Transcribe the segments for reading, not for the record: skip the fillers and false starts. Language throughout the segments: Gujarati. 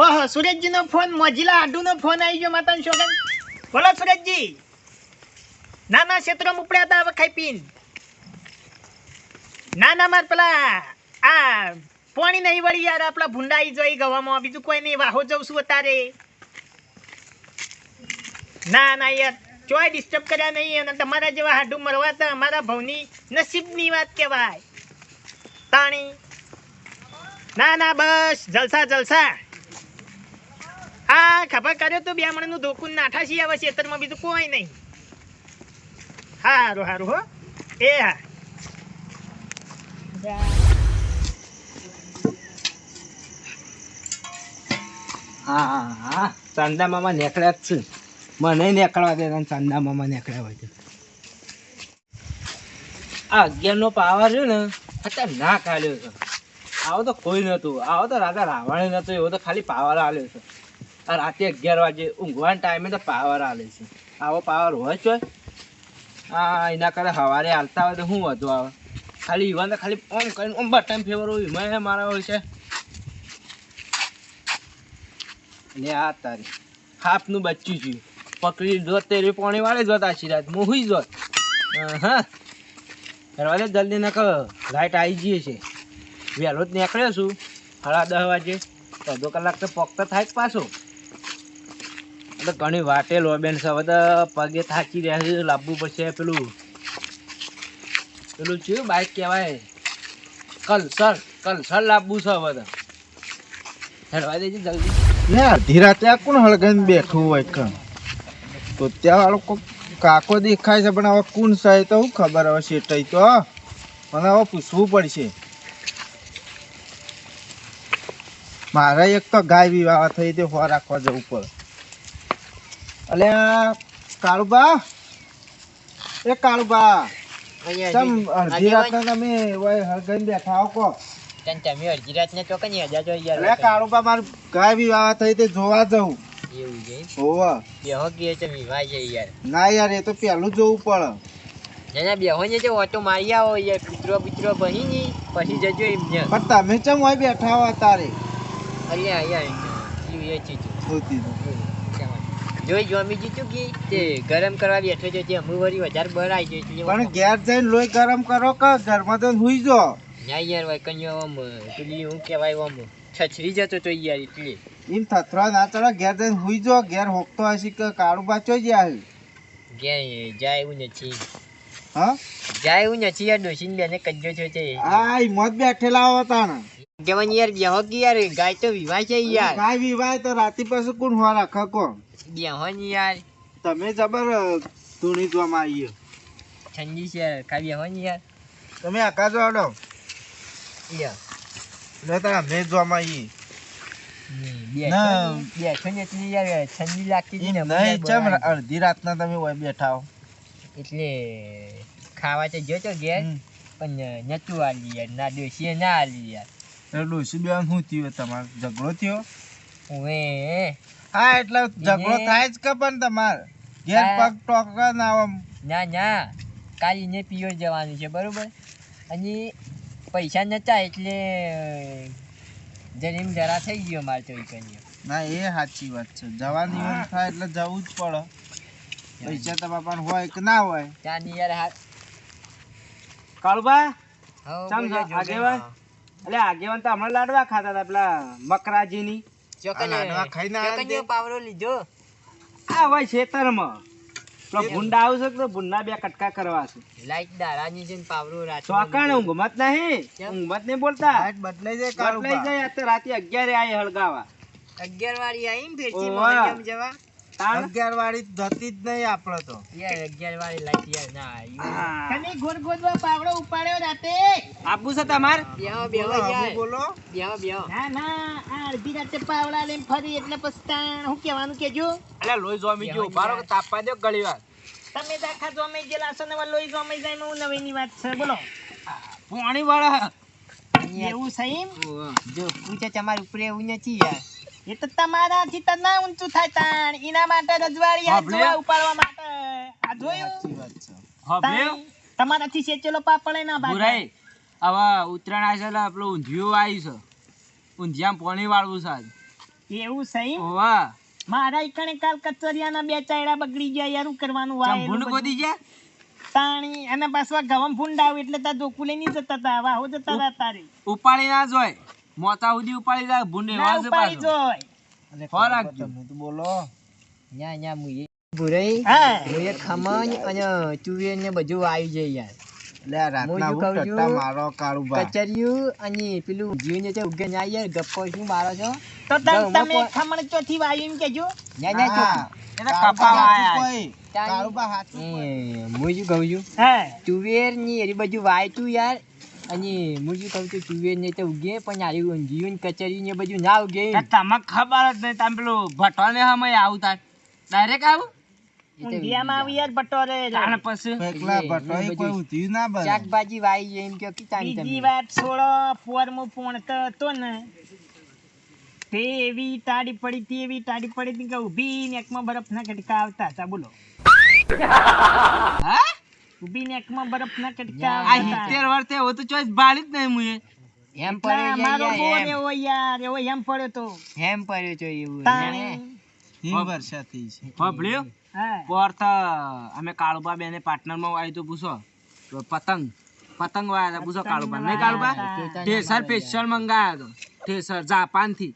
ઓહો સુરેશજી નો ફોન મોજીલા આડુ નો ફોન આવી ગયો માતાનો શોગન. બોલો સુરેશજી. ના ક્ષેત્રમાં ઉપડ્યા હતા હવે ખાઈ પીન. ના માર પેલા આ પાણી નહીં વળી યાર આપણા ભૂંડાઈ જોઈ ગવામાં બીજું કોઈ નહીં વાહો જઉં છું અત્યારે. ના યાર ચોય ડિસ્ટર્બ કર્યા નહીં અને તમારા જેવા હાડું મરવા તો અમારા ભવની નસીબની વાત કહેવાય તાણી. ના બસ જલસા. હા ખબર કર્યો તો 2 મણનું ધોકું નાઠા છીએ હવે ખેતરમાં બીજું કોઈ નહીં. હારું હો એ હા ચાંદા મામા નીકળ્યા જ છે. મને નીકળવા દે ચાંદા મામા નીકળ્યા હોય છે. આ 11નો પાવર રહ્યો ને અત્યારે ના કાઢ્યો છે. આવો તો કોઈ નતું, આવો તો રાજા રાવણે નતો, એવો તો ખાલી પાવર આલ્યો છે. આ રાતે 11 વાગે ઊંઘવાના ટાઈમે તો પાવર આલે છે. આવો પાવર હોય છે? હા એના કરે સવારે હાલતા હોય તો શું વધુ આવે? ખાલી ઈવન તો ખાલી ઓમ કરીને ઓમ બટન ફેવર હોય મેં મારા હોય છે. ને આ તારી હાફનું બચ્ચું છું પકડી જોત તેરી પાણી વાળે જોત આશીર્વાદ હું હુઈ જોત. હા કરવા દે જલ્દી નાખ, લાઈટ આવી જઈએ છે. વહેલો જ નીકળ્યો છું 10:30 વાગે. અડધો કલાક તો પોકતો થાય જ પાછો. એટલે ઘણી વાટે લોબેન છે. હવે તો પગે થાકી રહ્યા છે, લાવવું પડશે પેલું ચેવું બાઈક કહેવાય કલસર લાવવું છે હવે તો. હેડવા દેજે જલ્દી. ને અડધી રાતે આ કોણ હળગાઈને બેઠું હોય કણ તો ત્યાં વાળો કોઈ કાકો દેખાય છે પણ હવે કોણ છે તો શું ખબર. હવે શેટાઈ તો મને હવે પૂછવું પડશે. મારે એક તો ગાય વિવાહ થઈ તે હો રાખવા જવું પડે. અલ્યા કાળુબા ચમ અડધી રાતના તમે હળગાઈને બેઠા આવો કો. અડધી રાતને તો કઈ અલ્યા કાળુબા મારે ગાય વિવાહ થઈ તે જોવા જવું. એવું છે હોવા બેહો કે છે વિવાહ છે યાર. ના યાર એ તો પેલું જોવું પડે. ના બેહો ને જે ઓટો મારી આવો યાર. કૂતરો બહી ની પછી જજો એમને. પણ તમે ચમ હોય બેઠા હો તારે. અલ્યા યાર એ ચીજ જોઈ જમી જીતું કે તે ગરમ કરવા બેઠો છે તે અમુવરી વધારે બરાઈ છે એટલે પણ ઘેર જઈને લોહી ગરમ કરો કે ઘરમાં તો હુઈ જો. ના યાર ભાઈ કન્યો આમ પેલી હું કહેવાય આમ છછરી જતો તો યાર એટલે એમ થથરા ના ચડે ઘેર જઈને હુઈ જો. ઘેર હોકતો હશે કે કાળું બાચો ગયા ઘેર જાય એવું નથી. હા જાય એવું નથી યાર. ડોસીને બેને કજ્જો છો તે આ મોત બેઠેલા હોતા ને કેવાનું યાર બેહો કે યાર ગાય તો વિવાહ છે યાર. ગાય વિવાહ તો રાતી પાસે કોણ હો રાખે કો. બેહો ને યાર તમે જબર ધૂણી જોવામાં આવીએ. ઠંડી છે ખાઈ બેહો ને યાર. તમે આકા જો આડો યાર ને તારા મેં જોવામાં આવીએ. બેઠો ને એટલે યાર ઠંડી લાગતી હતી ને નહીં ચમ અડધી રાતના તમે હોય બેઠા હો એટલે ખાવા તો જોતો ઘેર પણ નતું આલી યાર. ના ડોસીએ ના આલી યાર. ડોસી બેન શું થયું તમારે ઝઘડો થયો? હવે હા એટલે ઝઘડો થાય જ કે પણ તમારે ઘેર પગ ટોકરા ના આવે. ના કાલે ને પિયર જવાનું છે બરોબર અને પૈસા નતા એટલે જરીમ જરા થઈ ગયો મારે તો કર્યો. ના એ સાચી વાત છે. જવાની ઈવન થાય એટલે જવું જ પડે. પૈસા તમારા પાસે હોય કે ના હોય. ત્યાંની યાર કાળુબા આગેવાન આગેવાન તો હમણાં લાડવા ખાતા હતા પેલા મકરાજીની. પાવરો લીધો આ હોય ખેતરમાં પેલો ભૂંડા આવશે તો ભૂંડા 2 કટકા કરવા છે. લાઈટ દારાની છે પાવરો રાત ચોકાણ ઊંઘમત નહીં બોલતા. બદલાઈ જાય અત્યારે રાતે 11 આય હળગાવા. 11 વાળી આવી ને ફેરથી મોહન જવા 11 વાળી ધતી જ નહીં આપણે તો યાર. 11 વાળી લાઈટ યાર ના આવી. કની ગોળ ગોળવા પાવડો ઉપાડ્યો રાતે. આપું છે તમાર બેહો યાર બોલો. બેહો ના આ અડધી રાતે પાવડા લઈને ફરી એટલે પસ્તાણ હું કહેવાનું કેજો. અલ્યા લોહી જોમી ગયો બારો તાપવા દો ઘણી વાર. તમે દાખા જોમે ગયેલા છો ને લોહી જોમે જાય હું નવીની વાત છે બોલો. પાણી વાળા એવું સહી જો પૂછે તમારે ઉપર એવું નથી યાર. એ તો તમારાથી તો ના ઊંચું થાય તાણ એના માટે રજવાડી હાથ જોવા ઉપાડવા માટે આ જોયું તમારાથી સેચેલો પાપડે ના ભાઈ. હવે ઉત્તરાયણ આવે છે પેલું ઊંધિયું આવ્યું છે ઊંધિયામાં પાણી વાળવું છે આજ. એવું સહી વાહ મારા ઈકણે કાલ કચરિયાના 2 ચાયડા બગડી ગયા યાર, શું કરવાનું ચંપુને ગોદી ગયા તાણી અને પાછું ગવમ ફૂંડ આવે એટલે તાર જોકું લઈ નહીં જતા તા વાહો જતા તા તારે ઉપાડી ના જોય મોતા સુધી ઉપાડી જાય ભૂંડે ના વાજે ઉપાડી પાછો જોય હો રાખજો. તમે તો બોલો ન્યા ન્યા મુયે ભુરાઈ હા મુયે ખમણ અને ચુવેર ને બધું આવી જાય યાર. એટલે આ રાતના હું હું શું કહું ટટ્ટા છું? મારો કાળુબા કચરિયું અને પેલું જીવને તે ઉગે ના યાર ગપ્પો શું મારો છો? તો ગવમાં તમે પણ- ખમણ ચોથી વાયું એમ કેજો. ન્યા ન્યા હા, ચોખ્ખું. એને કાળુબા કપા હાચું વાયા. કોઈ. તાણી- કાળુબા હાચું કોઈ. હું શું કહું છું હા તુવેર ની એરી બધું વાયતું યાર અને હું શું કહું છું તુવેર ને તો ઉગે પણ આરી ઊંધિયું ને કચરિયું ને બધું ના ઉગે એ તમને ખબર જ નહીં તમે પેલું ભટવાને હમે આવું તાર ડાયરેક્ટ આવું ઊંધિયામાં આવી યાર બટોરે તાણે પછી એકલા એ ભટોય બધું કોઈ ઊંધિયું ના બને. શાકભાજી વાઈ જાય એમ કે કીતાની બીજી તમે વાત છોડો પોરમાં પોણતો હતો ને તે એવી ટાડી પડી હતી એવી ટાડી પડી હતી કે ઊભી નેકમાં બરફના કટકા આવતા હતા બોલો હા ઊભી નેકમાં બરફના કટકા આ આવતા હતા. 70 વર્ષે હોય તો ચોઈસ બાળી જ નહીં મુએ એમ એટલા પડ્યો મારો બોર યાર એવો યાર એવો એમ પડ્યો તો એમ પડ્યો છો એવું તાણે હિમ વર્ષા થઈ છે. ભભલ્યો હા પર તો અમે કાળુબા બેને પાર્ટનરમાં વાય તો પૂછો તો પતંગ વાયા હતા પૂછો કાળુબા નહીં કાળુબા ટેસર સ્પેશિયલ મંગાયા તો ટેસર જાપાન થી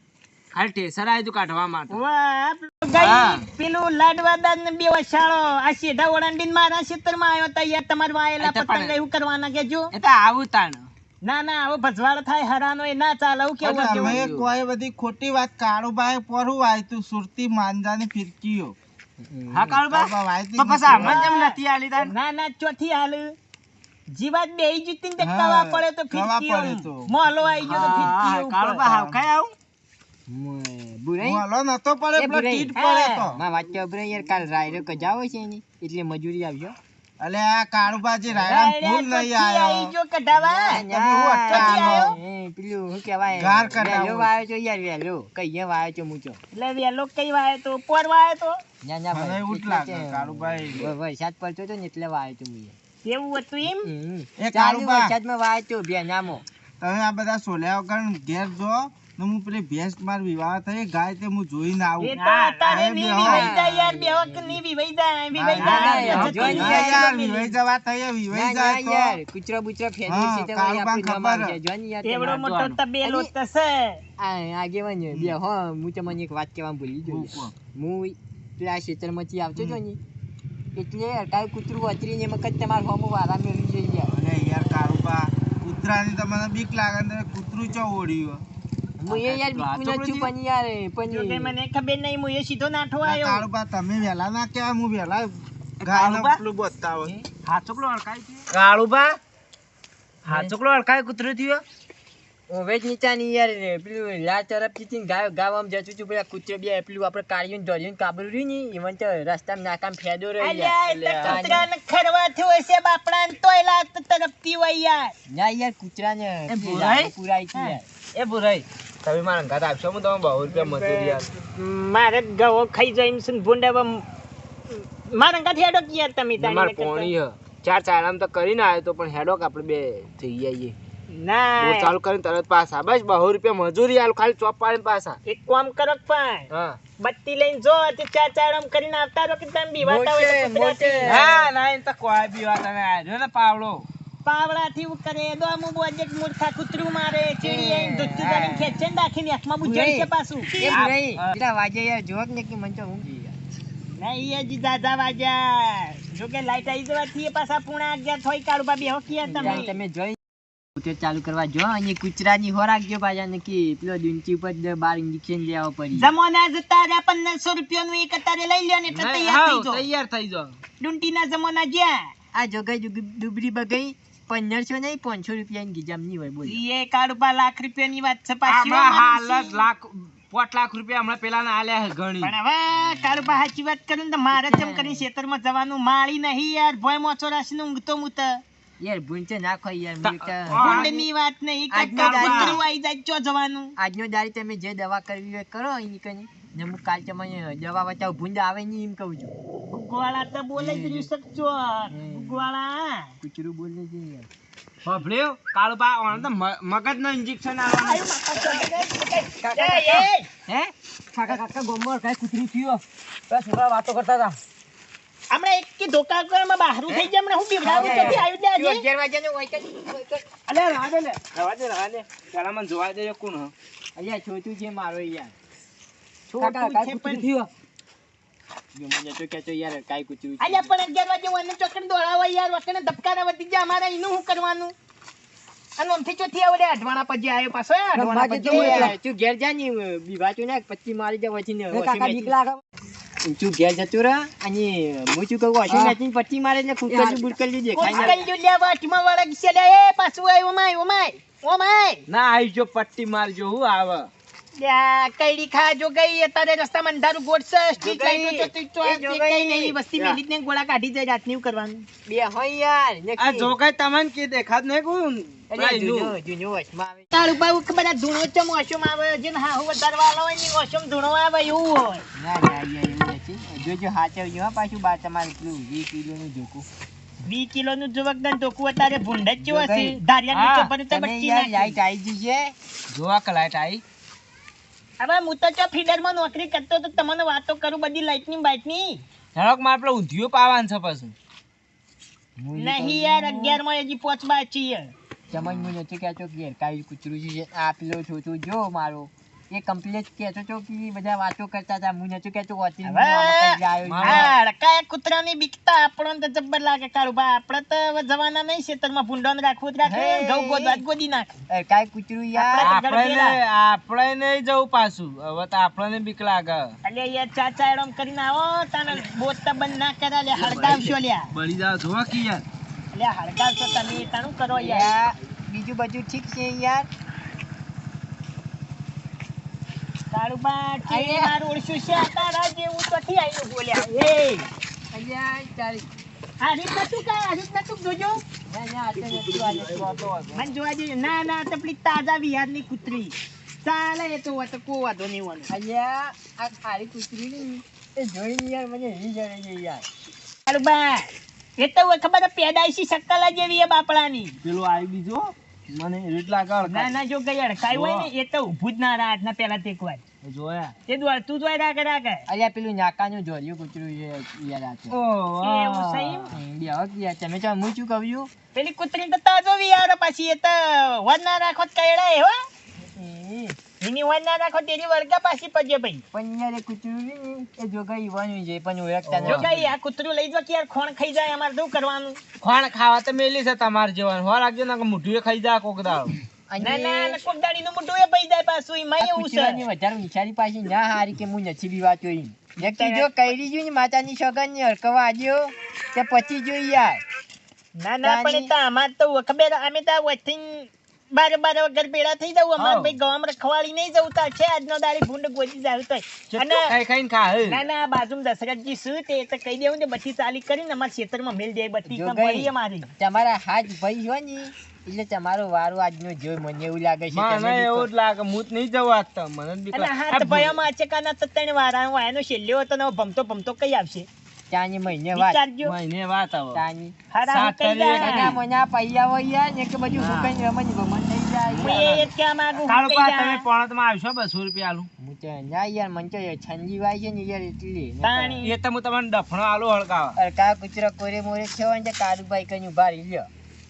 ખાલી ટેસર આવ્યું તું કાઢવા માટે વાહ હા. ગઈ પેલું લાડવાદાર ને બે વસાળો આ શેઢા ઓળંડીને મારા ખેતરમાં આવ્યો તા યાર તમારે વાયેલા એ તો પતંગ પણ- એવું કરવાના કેજો એ તો આવું તાણ ના ના આવો ભજવાળ થાય હરાનો એ ના ચાલે આવું કેવું એટલે અમે કેવું કોઈ બધી ખોટી વાત કાળુબાએ પોરું વાયતું સુરતી માંજાની ફિરકીઓ. હા કાળુબા કાળુબા વાયતી તો જ પછી નથી. આમાં કેમ નથી આલી તાણ ના ના ચોથી હાલ જીવાત બેહી જતી ને તે હા, કવા પડે તો કવા ફિરકીઓ પડે તો. મોહલો આવી ગયો તો હા, ફિરકીઓ કાળુબા હાવ ખાય આવું બુરાઈ હું હાલો નતો પડે એ પેલો બુરાઈ. ટીટ પડે તો. માં વાત તો બુરાઈ યાર કાલ રાયરો કજાવો છે એની એટલે મજૂરી આવજો અલે આ કાળુબા જે રાયડાનું ફૂલ લઈ આયો. આવી ગયો કઢાવા તમે હું અટ્ટા આલો. પેલું શું કહેવાય ગાર કઢાવો. વેલો વાયો છો યાર વેલો કઈ વાયો છો મૂચો એટલે વેલો કઈ વાયો તો પોર વાયો તો ના ના મને ભાઈ, ઉઠ એટલે લાગે છે. કાળુબાઈ. વરસાદ પડતો હતો ને એટલે વાયો છો મુએ એવું હતું એમ એ ચાલુ કાળુબા. વરસાદમાં વાયો છો ભેનામો તમે આ બધા સોલ્યા વગર ઘેર જો ને હું પેલી ભેંસ માર વિવાહ થઈ ગાય તે હું જોઈને એ આવું. તો અત્યારે તમે ની બેહો. વિવાઈ જાય યાર બેવક ની વિવાઈ જાય વિવાઈ ના, ના, જાય ના, જતી જોઈ રહી ના જાય. યાર, ગમે વિવાઈ તે. જવા થઈ વિવાઈ ના, જાય ના તો. યાર કૂતરો બૂતરો ફેરવી હા, છે તો કાળુબા આપણું નામ ખબર. આવશે. જો ને યાર એવડો તમારે મોટો જોવાનું. તબેલો તો છે આગેવાન બે હો હું તમને એક વાત કહેવાનું ભૂલી ગયો હું હું પેલા ક્ષેત્રમાંથી આવતો હતો ને એટલે અટાય કૂતરું અતરીને એમાં કદ તમારે હોમો વારા મેળવી જોઈએ યાર. અરે યાર કાળુબા, કૂતરાની તમને બીક લાગે ને તમે કૂતરું ચો ઓળ્યું. હું એ યાર બીકું નથી પણ યાર જો કે પણ મને ખબર નહીં હું એ સીધો નાઠો ના, આવ્યો કાળુબા તમે વહેલા ના કહેવાય, હું વહેલા કાળુબા? ગાયને પેલું બતાવો. હા ચોકલો અડકાય કાળુબા હા ચોકલો અડકાય કૂતરો થયો હવે જ નીચાની યાર પેલું લાલ તરફથી ગાય ગાવામાં જતું હતું પેલા કૂતરો બે પેલું આપણે કાળીયું ધોરીને કાબરું રહ્યું ને એમાં તો રસ્તામાં નાકામ ફેદો રહ્યો અલ્યા એ તો યાર. કૂતરાને ખરવા થયો હશે બાપડા ને તોય લાગતો તરફથી હોય યાર ના યાર કૂતરાને એ ભૂરાઈ? પુરાઈ હતી યાર. એ બુરાઈ તમે મારા ઘાત આપશો હું તમે 200 રૂપિયા મજૂરી યાર મારે ગવો ખાઈ જાય એમ છે ને ભૂંડા મારા કાંઠે હેડો કે યાર તમે તારી મારે ને કરતા. પોણી હ ચાર ચાલામ તો કરીને આવ્યો તો પણ હેડોક આપણે બે થઈ જઈએ ના બોર ચાલુ કરીને તરત પાછા બસ 200 રૂપિયા મજૂરી આલ ખાલી ચોપ પાડીને પાછા એક કામ કરો પણ હા બત્તી લઈને જો તે ચાર ચાર આમ કરીને આવતા રહો કે તમે બીવાતા હોય તો મોટે, કૂતરાથી. હા ના એમ તો કોઈ બી વાત અને આવ્યો ને પાવડો પાવડાથી હું કરે દોમું બોજેટ મૂર્ખા કૂતરું મારે ચીડી આઈને દૂધથી કરીને ખેંચે ને રાખીને આંખમાં બુજાડી છે પાછું એ ભૂરાઈ પેલા વાજે યાર જોક ને કે મને તો ઊંઘ આવી યાર. નહીં એ જી દાદા વાજા જો કે લાઈટ આવી જવાથી એ પાછા પૂણા 11 થોઈ કાઢું બાબી હો કિયા યાર તમે તમે જોઈ કૂતરો ચાલુ કરવા જો અને કૂતરાની હો રાખજો પાછા ને કે પેલો દુંચી ઉપર 12 ઇન્જેક્શન લેવા પડી જમોના જતા રહ્યા 1500 રૂપિયાનું એક અત્યારે લઈ લ્યો ને એટલે તૈયાર થઈ જાઓ તૈયાર થઈ જાઓ ડુંટીના જમોના જ્યાં આ જોગાઈ ડુબરી બગઈ 1500 નહીં 500 રૂપિયાની ગીજામની હોય બોલ એ કાળુબા લાખ રૂપિયાની વાત છે પાછી હો આમાં હાલ માનસી. જ લાખ 5 લાખ રૂપિયા હમણાં પેલા ના આલ્યા છે ઘણી પણ હવે કાળુબા સાચી વાત કરું ને તો મારે ચમ કરીને ખેતરમાં જવાનું માળી નહીં યાર ભોય મોચો રાશીને ઊંઘતો મુત યાર ભૂંચે નાખો યાર મેં તો ભૂંડની વાત નહીં આજનો કાકા દાડો. કૂતરું આવી જાય ચો જવાનું આજનો દાડી તમે જે દવા કરવી હોય કરો એની કની ને હું કાલ તમને દવા બતાવું ભૂંડ આવે નહીં એમ કહું છું ભૂગવાળા તો બોલે જ રહ્યું શકજો ભૂગવાળા કૂતરું બોલે છે યાર ભભળ્યો કાળુબા ઓણ તો મગજનો ઇન્જેક્શન આલવાનું હે કાકા ગોમર કાઈ કૂતરી થયો બસ છોકરા વાતો કરતા હતા હમણાં એક કે ધોકા કરવામાં બહારું થઈ જાય હમણાં હું બીવડાવું ચોથી આવ્યું ત્યાં હજી? 11 વાગ્યાનો હોય કે અલે રવા દે પેલા મને જોવા દે કોણ હ અલ્યા છોટું છે મારો યાર છોટું કાકા કાઈ છે કૂતરી પણ- થયો જો મને તો કેચો યાર કાઈ કૂતરી અલ્યા પણ 11 વાગે મને ચોકડ દોડાવો યાર વખતે ધબકારા વધી જાય અમારે એનું શું કરવાનું અને આમથી ચોથી આવડે અઢવાણા પછી આવ્યો પાછો અઢવાણા પછી તું ઘેર જા ની બીવાચું ને પચ્ચી મારી દે વચ્ચે ને કાકા બીક લાગે તું ઘેર જતો રહે અને હું શું કહું હશે ને પચ્ચી મારે એટલે કૂતરી બુડકલી દેખાય ના કઈ જો લ્યા વાટમાં વાળા ગીસેલા એ પાછું આવ્યો ઓમાય ના આઈજો પટ્ટી મારજો હું આવે લ્યા કઈડી ખા જો ગઈ અત્યારે રસ્તામાં અંધારું ગોઠશે સ્ટ્રીટ લાઈટો ચોથી કઈ નહીં વસ્તી મેલી ને ગોળા કાઢી જાય રાતની એવું કરવાનું બે હોય યાર આ જો કઈ તમને કે દેખાત નહીં કોણ જુનો વચમાં આવે તારું પાઉ ખબર આ ધૂણો ચમ ઓશમ આવે જે હા હું વધારવાળો હોય ને ઓશમ ધૂણો આવે એવું હોય ના યાર એવું નથી જોજો હાચવજો હા પાછું બા તમારે પેલું 20 કિલોનું જોકું 20 કિલોનું જુવકદન ટોકું અત્યારે ભૂંડ જ ચેવો હશે ધારિયાનું ચપ્પલ તો તમે બચ્ચી યાર નાખી. લાઈટ આવી ગઈ છે જોવા કે લાઈટ આવી હવે હું તો ચો ફીડરમાં નોકરી કરતો તો તમને વાતો કરું બધી લાઈટની બાઈટની હેડોક મારે પેલો ઊંધિયો પાવાનું છે પછી નહીં યાર 11 માં હજી પહોંચવા છીએ સમજ હું નથી કહેતો કે ઘેર કાંઈ કૂતરું છે આ પેલો છોટું જો મારો એ કમ્પ્લીટ કહેતો તો કે બધા વાતો કરતા હતા હું નથી કહેતો હોતી હવે હા રકાયા કૂતરાની બીકતા આપણને તો જબ્બર લાગે કાળું ભાઈ આપણે તો હવે જવાના નહીં ખેતરમાં ભૂંડોને રાખવું જ રાખે હે. ઘઉં ગોદવા જ ગોદી નાખે કાંઈ કૂતરું યાર આપણે નહીં જવું પાછું હવે તો આપણને બીક લાગે અલ્યા યાર ચાચા એડમ કરીને આવો તાને બોલતા બંધ ના કર્યા લે હળગાવશો લ્યા બળી જાવ જોવા કે યાર અલ્યા હળગાવશો તમે તાનું કરો યાર યાર બીજું બધું ઠીક છે યાર તારું બા કે મારું ઓળશું છે તારા જેવું તો થી આયુ બોલ્યા એ અલ્યા તારી આ રીત નતું કા આ રીત નતું જોજો ના ના આ તો નથી વાતો હતો મન જોવા જઈએ ના ના તપલી તાજા વિહારની કૂતરી ચાલે એ તો વાત કો વાંધો નહીં વાનું અલ્યા આ ખાલી કૂતરી ની એ જોઈને યાર મને હેરી જડે છે યાર તારું બા એ તો ખબર પેદાઈશી શકલા જેવી એ બાપડાની પેલું આવી બીજો મને રીત લાગે ના ના જો ગઈ અડકાઈ હોય ને એ તો ઊભું જ ના રાત ના પેલા તે એક વાર જોયા તે દોડતું જ હોય રાખે અલ્યા પેલું નાકાનું જોરિયું કૂતરું છે યાર આ તો એવું સહી બે હવે યાર તમે તો હું શું કહું છું પેલી કૂતરી તો તાજો વિહાર પછી એ તો વન ના રાખો કયડા હો એની વન ના રાખો તેરી વળગા પાછી પજે ભાઈ પણ યાર એ કૂતરું છે ને એ જોગા ઈવાનું છે પણ ઓળખતા જો નથી કઈ આ કૂતરું લઈ જો કે યાર ખોણ ખાઈ જાય અમારે શું કરવાનું ખોણ ખાવા તો મેલી છે તમારે જેવાનું હો રાખજો ને મુઠ્ઠીએ ખાઈ જાય કોક દાડો ના ના કોક દાડી નું મોટું એ પઈ જાય પાછું એમાં એવું છે કૂતરાની વધારે વિચારી પાછી ના હારી કે હું નથી બીવાતો એમ વ્યક્તિ જો કઈરી જો ને માતાની સગન ને હરકવા આજો તે પછી જો યાર ના ના પણ એ તો અમાર તો ખબર અમે તો વચ્ચે બારે વગર ભેળા થઈ જવું અમાર ભાઈ ગામ રખવાડી નહીં જવું તો છે આજનો દાડી ભૂંડ ગોજી જાય તો અને ખાઈ ખાઈને ખા ના ના બાજુમાં દશરથજી શું તે તો કહી દેવું ને બધી ચાલી કરીને અમારા ખેતરમાં મેલ જાય બધી જો કંપની ગઈ. અમારી તમારા હાથ ભાઈ હોય ને એટલે તમારો વારો આજનો જોઈ મને એવું લાગે છે મને તમે બી એવું જ લાગે હું જ નહીં જવું આજ તો મને જ બીક અને લાગે. હાથ ભયામાં અચકાના તો ત્રણ વારા વાયનો છેલ્લો હતો ને ભમતો કઈ આવશે ત્યાંની મહિને વાત વિચારજો મહિને વાત આવે ત્યાંની હારા હું કઈ સાત જાય મહિના મહિના પૈયા હોય યાર ને કે બધું સુકાઈને રમણ ભમણ થઈ હું જાય એ જ કહેવા માંગુ હું કાળુ કઈ પા જાય. તમે પોણતમાં આવશો 200 રૂપિયા આલું હું તો ના યાર મને તો ઠંડી વાય છે ને યાર એટલી તાણી. એ તો હું તમને ડફણો આલુ હળગાવા અરકા કૂતરા કોરે મોરે છે ને કારુભાઈ કઈ ઉભા રહી લ્યો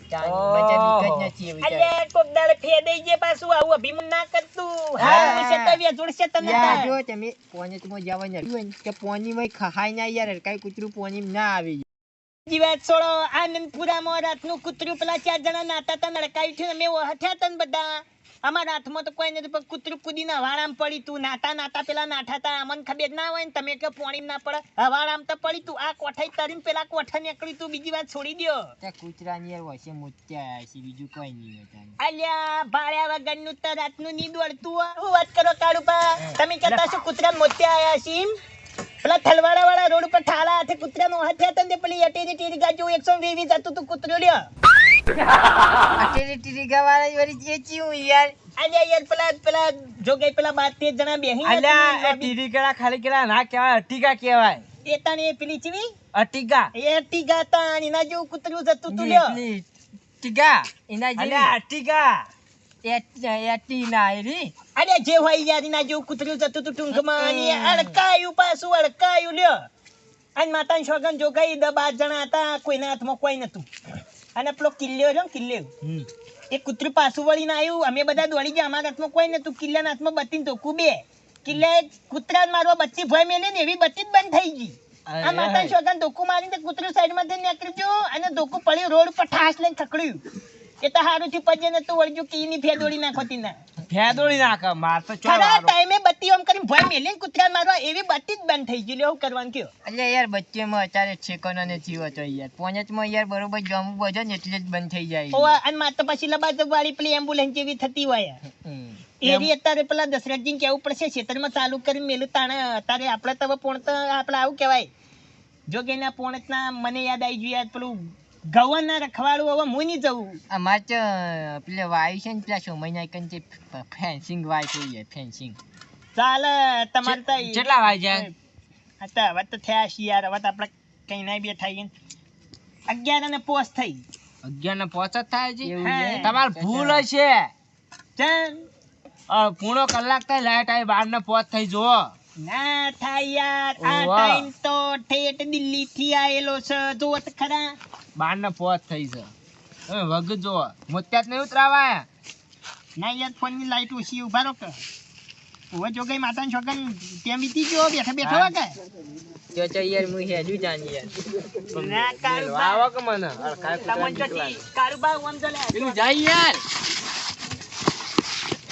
ત્યાંની મજા બીક જ નથી એવી અલ્યા કોક દાડે ફેદઈ જે પાછું આવું અભિમાન ના કરતું હારું છે તો વ્યા જોડશે તને યાર તો. જો તમે પોને તો જવાનું હોય ને કે પોની માં ખાય ના યાર કઈ કૂતરું પોની ના આવે બીજી વાત છોડો આનંદપુરામાં રાતનું કૂતરું પેલા 4 જણા નાતા તા નડકાયું છે અમે હઠ્યા તા ને બધા અમારા હાથમાં તો કોઈ નથી પણ કૂતરું કૂદીને હવાડામાં પડી તું નાતા પેલા નાઠા તા અમને ખબર ના હોય ને તમે કે પોણી ના પડે હવાડામાં તો પડી તું આ કોઠાઈ તરીને પેલા કોઠા નીકળી તું બીજી વાત છોડી દ્યો ત્યાં કૂતરાની યાર વચ્ચે મોત્યા છે બીજું કઈ નહીં હોય ત્યાં અલ્યા ભાડ્યા વગરનું તો રાતનું ની દોડતું હોય. શું વાત કરો કાળુબા તમે કહેતા છો કૂતરા મોત્યા આયા છે એમ? પેલા થલવાડા વાળા રોડ ઉપર ઠાલા હાથે કૂતરાનો હાથે હતા ને પેલી અટેરી ટીરી ગાજો 120 જતું તું કૂતરો લ્યો અટેરી ટીરી ગવાળા વળી જે ચીવું યાર અલ્યા યાર પેલા જો ગઈ પેલા 12 જણા બેહી અલ્યા એ ટીરી કેળા ખાલી કેળા ના કહેવાય અટીકા કહેવાય એ તાણી એ પેલી ચીવી અટીકા એ ટીગા તાણી ના જેવું કૂતરું જતું તું લ્યો એટલી આર્ટિગા એના અલ્યા આર્ટિગા એટી ના એરી અરે જે હોય યાર ના જેવું કૂતરું જતું તું ટૂંકમાં અને અડકાયું પાછું અડકાયું લ્યો અને માતાની સોગન જો ગઈ 12 જણા હતા કોઈના હાથમાં કોઈ નતું અને પેલો કિલ્લ્યો રહ્યો ને કિલ્લ્યો એ કૂતરું પાછું વળીને આવ્યું અમે બધા દોડી ગયા અમારા હાથમાં કોઈ નતું કિલ્લાના હાથમાં બત્તીને ધોકું બે કિલ્લે કૂતરા મારવા બત્તી ભય મેલી ને એવી બત્તી જ બંધ થઈ ગઈ આ માતાની સોગન ધોકું મારીને કૂતરું સાઈડમાંથી નીકળી ગયું અને ધોકું પડ્યું રોડ ઉપર ઠાસ લઈને ખકડ્યું એ તો હારું થી પજે ને તું વળજો કે ઈની ફેદોડી નાખોતી ના ફેદોડી નાખે માર તો ખરા ટાઈમે બત્તી ઓમ કરીને ભય મેલીને કૂતરા મારવા એવી બત્તી જ બંધ થઈ ગઈ લે હું કરવાનું કયો એટલે યાર બચ્ચેમાં અત્યારે છેકોનો ને જીવો તો યાર પોંચમાં યાર બરોબર જમવું બજો ને એટલે જ બંધ થઈ જાય ઓ અને માર તો પછી લબાજબ વાળી પેલી એમ્બ્યુલન્સ જેવી થતી હોય એરી અત્યારે પેલા દશરથજી કેવું પડશે ખેતરમાં ચાલુ કરીને મેલું તાણે અત્યારે આપણે તો પોણ તો આપણે આવું કહેવાય જો કે એના પોણતના મને યાદ આવી ગયું યાર પેલું ગવનના રખવાડું હવે હું નહીં જવું અમાર તો પેલે વાયુ છે ને પેલા સમયના કન તે ફેન્સિંગ વાય છે યાર ફેન્સિંગ ચાલ તમારે તો કેટલા વાગ્યા હતા હવે તો થયા છે યાર હવે તો આપણે કઈ ના બેઠા છીએ 11 અને પોસ્ટ થઈ 11 ને 5 થાય છે એવું છે? તમાર ભૂલ હશે ચાલ પૂરો કલાક થાય લાઈટ આવી 12 ને 5 થઈ જો ના થાય યાર આ ઓવા. ટાઈમ તો ઠેઠ દિલ્હી થી આયેલો છે જો તો ખરા 12 ને 5 થઈ છે હવે વગ જો મોત્યાત નહીં ઉતરાવાય ના યાર ફોન ની લાઈટ ઓછી ઉભા રો કે ઓવે જો ગઈ માતાની છોકન તેમ બીતી ગયો બેઠા બેઠા વાગે તો યાર હું હેડું જાની યાર ના કારુબા આવો કે મને અડકાય કૂતરા તમન જતી કારુબા ઓમ જલે પેલું જાય યાર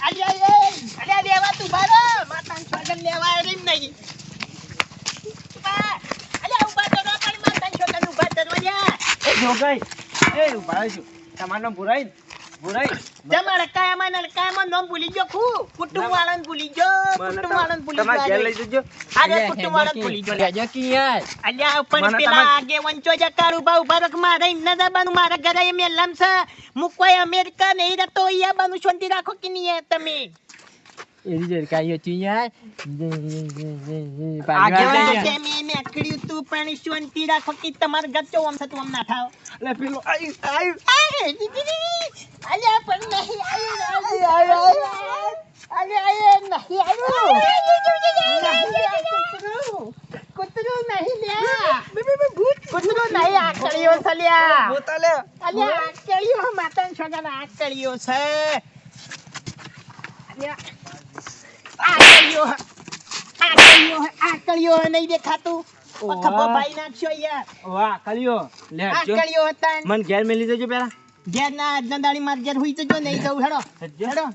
અલ્યા દેવા તું બારો માતાની છોકન લેવા આવી નહીં અલ્યા ઉભા તો રો પણ માતાની છોકન ઉભા દરવાજા એ જો ગઈ એ ઉભા છું તમાર નામ ભુરાઈ તમારે કાયમાં નામ ભૂલી ગયો કુટુંબ વાળાને ભૂલી ગયો કુટુંબ વાળાને ભૂલી તમાર ઘેર લઈ ગયો જજો અરે કુટુંબ વાળાને ભૂલી ગયો હેડો કે યાર અલ્યા પણ મને પેલા તમાર- આગે વંચો જ કારુબા ઉભા રખ મારે ઇન્ના દાબાનું મારા ઘરે એ મેલમ છે હું કોઈ અમેરિકા નહીં રહેતો અહીંયા બાનું શાંતિ રાખો કે નહીં તમે એરી જર કાયો તું યાર આગળ કે મેં મેકડ્યું તું પણ શાંતિ રાખો કે તમાર ઘર ચો આમ થતું આમ ના થાવ એટલે પેલું આઈ અલ્યા પણ નહીં આવ્યું કૂતરું નહીં લ્યા કૂતરું નહીં આકળીઓ છે લ્યા બોતાલે અલ્યા આકળીઓ માતાના છોકરાના આકળીઓ છે અલ્યા આકળીઓ નહીં દેખાતું ખભો ભાઈ નાખશો યાર વાહ કલિયો લે જો આકળીઓ હતા મન ઘેર મેલી જજો પેલા ઘેર ના આજના દાડી માર ઘેર હુઈ જજો નહીં જવું હેડો હેડો